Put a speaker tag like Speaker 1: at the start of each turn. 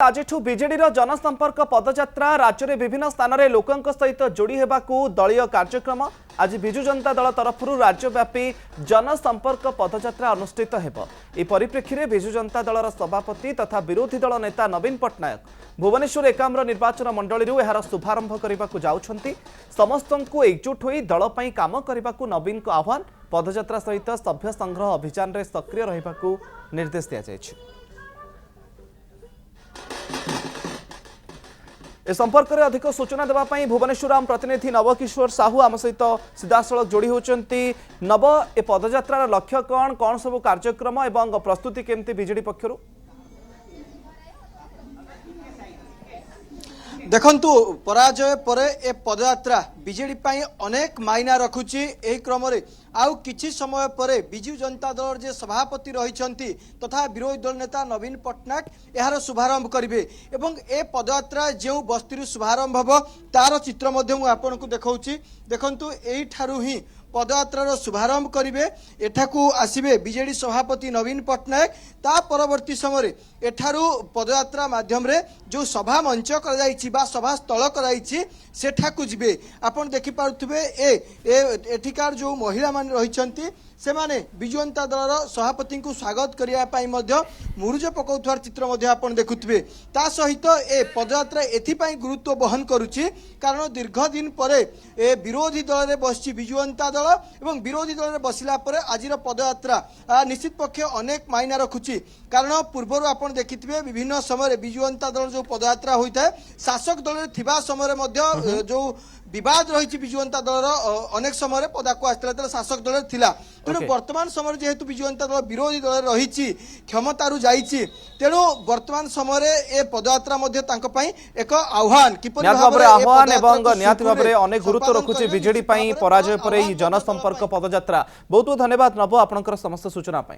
Speaker 1: आज बीजेडी जनसंपर्क पदयात्रा राज्य में विभिन्न स्थान में लोकों सहित जोड़ी होगाकू दलीय कार्यक्रम आज विजु जनता दल तरफ राज्यव्यापी जनसंपर्क पदयात्रा अनुष्ठित हो। परिप्रेक्षी में विजु जनता दलर सभापति तथा विरोधी दल नेता नवीन पट्टनायक भुवनेश्वर एकाम्र निर्वाचन मंडली यार शुभारंभ करने को जाउछंती। समस्त को एकजुट हो दल पर काम करने को नवीन को आह्वान। पदयात्रा सहित सभ्य संग्रह अभियान में सक्रिय रहा निर्देश दिया। ए संपर्क में अधिक सूचना देवाई भुवनेश्वर आम प्रतिनिधि नवकिशोर साहू आम सहित सीधासलख जोड़ी होती। नव ए पदयात्रार लक्ष्य कौन कौन सब कार्यक्रम एवं प्रस्तुति केमती बीजेडी पक्षर
Speaker 2: देखंतु पराजय पर ए पदयात्रा बीजेडी पाई अनेक मायना रखुची। एही क्रम रे आउ किछि समय पर बिजु जनता दल जे सभापति रहिछंती तथा विरोधी दल नेता नवीन पट्टनायक यार शुभारंभ करिवे एवं ए पदयात्रा जेउ बस्ती शुभारंभ हबो तार चित्र मध्ये मु आपनको देखाउची। देखंतु एही ठारू ही पदयात्रार शुभारंभ करिवे। एठाकू आसिबे बीजेडी सभापति नवीन पट्टनायक। ता परवर्ती समय एठारू पदयात्रा माध्यम रे जो सभा मंच कराइछि बा सभा स्थल कराइछि सेठाकू जिबे। आपण देखि पारुथबे एठिकार जो महिला मान रहिछंती से माने बिजु जनता दलर सभापति को स्वागत करिया पाई मध्य मुरुज पकाउथार चित्र मध्य आपण देखुथबे। ता सहित ए पदयात्रा एथिपाई गुरुत्व बहन करुछि कारण दीर्घ दिन परे ए विरोधी दल रे बसछि बिजु जनता दल एवं विरोधी दल रे बसिला परे आजिर पदयात्रा निश्चित पक्षे अनेक मायना रखुछि। कारण पूर्वरु आपण देखिथिबे विभिन्न समय बिजु जनता दल जो पदयात्रा होइଥାଏ शासक दल रे थिबा समय मध्य जो विवाद रही बिजु जनता दल अनेक समय पदाकू आसला शासक दल थिला। तेणु वर्तमान समय जेहेतु बिजु जनता दल विरोधी दल रही क्षमतारू जाइछि तेणु वर्तमान समय ए पदयात्रा मध्य तांको पई एक आह्वान किपरि
Speaker 1: आह्वान एवं निहाती भाबरे अनेक गुरुत्व रखुछि बीजेडी पई पराजय पर जनसंपर्क पदयात्रा। बहुत बहुत धन्यवाद नव आपनकर समस्त सूचना पई।